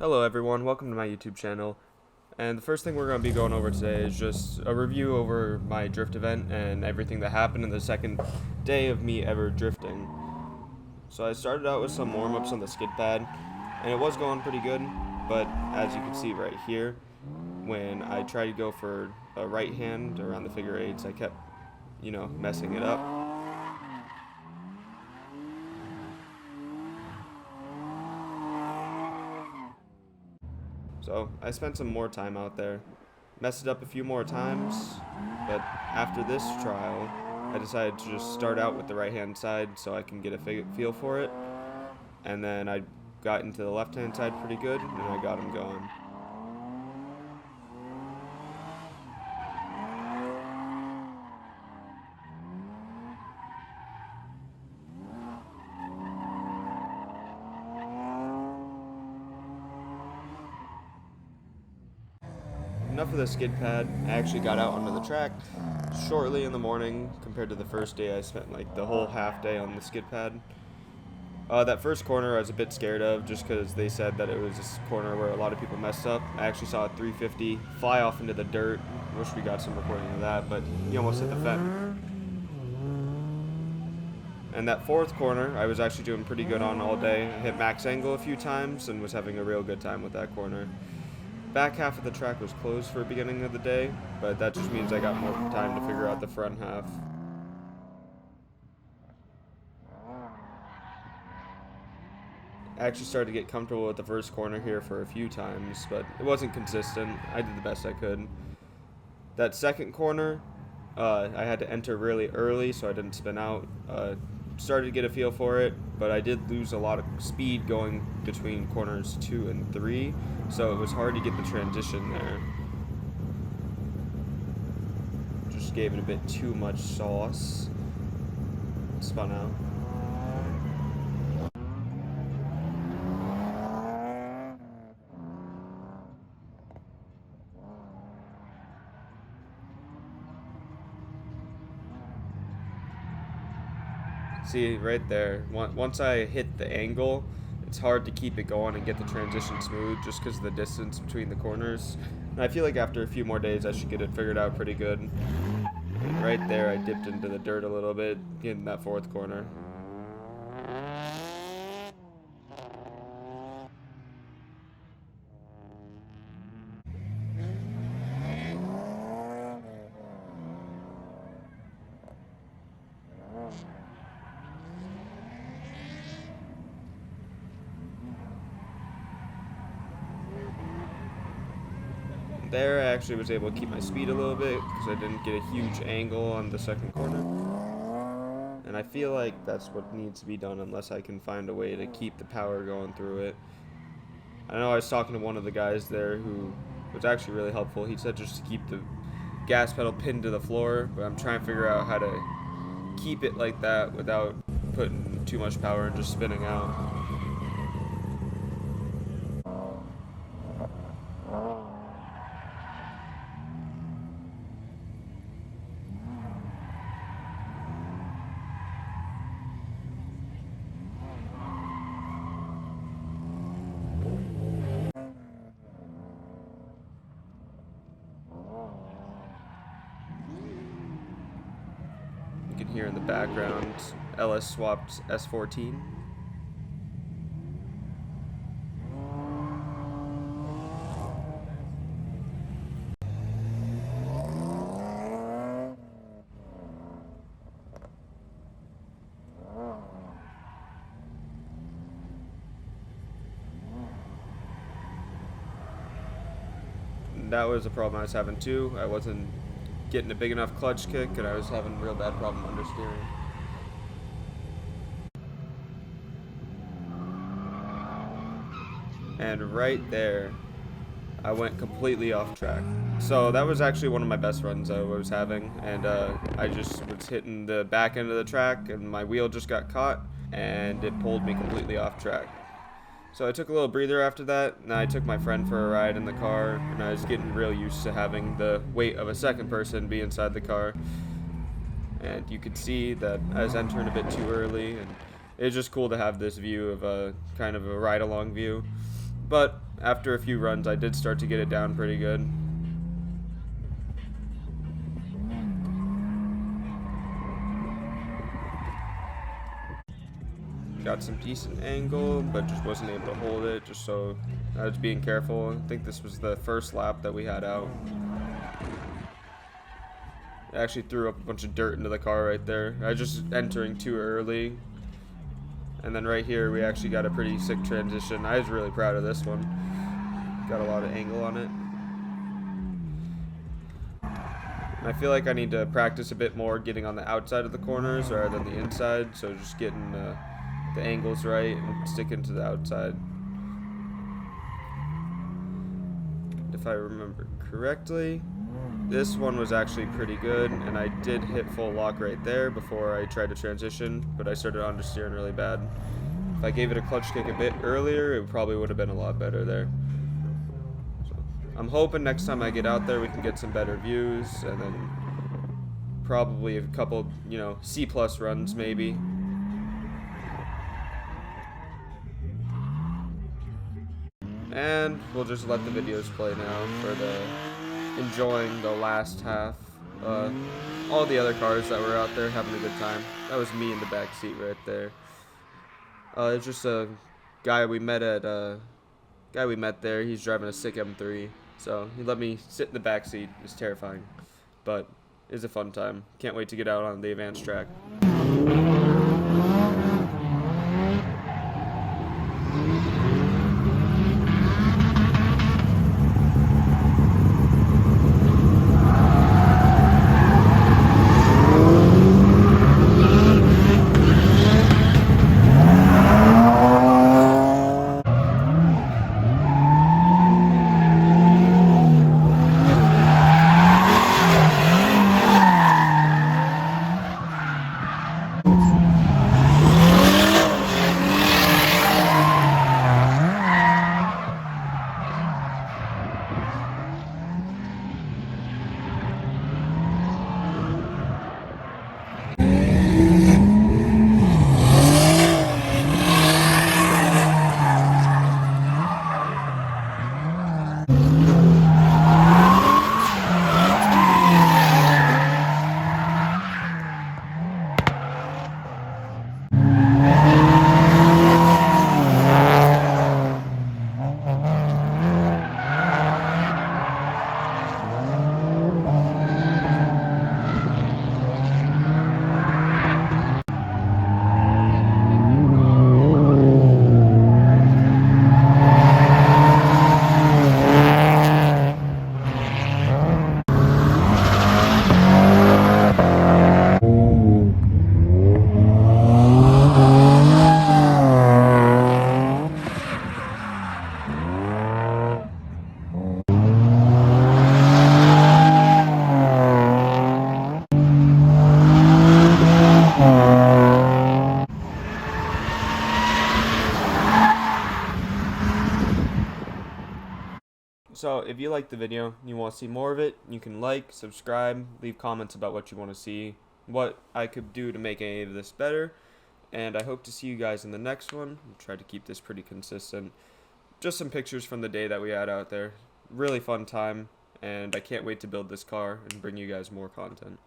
Hello everyone, welcome to my YouTube channel. And the first thing we're going to be going over today is just a review over my drift event and everything that happened in the second day of me ever drifting. So I started out with some warm-ups on the skid pad, and it was going pretty good, but as you can see right here, when I tried to go for a right hand around the figure eights, I kept, messing it up. So I spent some more time out there, messed it up a few more times, but after this trial, I decided to just start out with the right hand side so I can get a feel for it, and then I got into the left hand side pretty good, and I got him going. Enough of the skid pad. I actually got out onto the track shortly in the morning compared to the first day. I spent like the whole half day on the skid pad. That first corner I was a bit scared of just because they said that it was a corner where a lot of people messed up. I actually saw a 350 fly off into the dirt. Wish we got some recording of that, but he almost hit the fence. And that fourth corner I was actually doing pretty good on all day. I hit max angle a few times and was having a real good time with that corner. Back half of the track was closed for the beginning of the day, but that just means I got more time to figure out the front half. I actually started to get comfortable with the first corner here for a few times, but it wasn't consistent. I did the best I could. That second corner, I had to enter really early so I didn't spin out. Started to get a feel for it, but I did lose a lot of speed going between corners 2 and 3, so it was hard to get the transition there. Just gave it a bit too much sauce. Spun out. See, right there, once I hit the angle, it's hard to keep it going and get the transition smooth just because of the distance between the corners. And I feel like after a few more days, I should get it figured out pretty good. And right there, I dipped into the dirt a little bit, getting that fourth corner. There, I actually was able to keep my speed a little bit because I didn't get a huge angle on the second corner. And I feel like that's what needs to be done unless I can find a way to keep the power going through it. I know I was talking to one of the guys there who was actually really helpful. He said just to keep the gas pedal pinned to the floor, but I'm trying to figure out how to keep it like that without putting too much power and just spinning out. You can hear in the background, LS swapped S14. That was a problem I was having too. I wasn't getting a big enough clutch kick, and I was having a real bad problem understeering. And right there, I went completely off track. So that was actually one of my best runs I was having, and I just was hitting the back end of the track, and my wheel just got caught, and it pulled me completely off track. So I took a little breather after that, and I took my friend for a ride in the car, and I was getting real used to having the weight of a second person be inside the car. And you could see that I was entering a bit too early, and it was just cool to have this view of a kind of a ride-along view. But after a few runs, I did start to get it down pretty good. Got some decent angle, but just wasn't able to hold it, just so I was being careful. I think this was the first lap that we had out. I actually threw up a bunch of dirt into the car right there. I was just entering too early. And then right here, we actually got a pretty sick transition. I was really proud of this one. Got a lot of angle on it. I feel like I need to practice a bit more getting on the outside of the corners rather than the inside. So just getting the angles right and sticking to the outside. If I remember correctly, this one was actually pretty good, and I did hit full lock right there before I tried to transition, but I started understeering really bad. If I gave it a clutch kick a bit earlier, it probably would have been a lot better there. So I'm hoping next time I get out there we can get some better views, and then probably a couple, C+ runs maybe. And we'll just let the videos play now for enjoying the last half. All the other cars that were out there having a good time. That was me in the back seat right there. It's just a guy we met there. He's driving a sick M3, so he let me sit in the back seat. It's terrifying, but it's a fun time. Can't wait to get out on the advanced track. So if you liked the video and you want to see more of it, you can like, subscribe, leave comments about what you want to see, what I could do to make any of this better, and I hope to see you guys in the next one. I'll try to keep this pretty consistent. Just some pictures from the day that we had out there. Really fun time, and I can't wait to build this car and bring you guys more content.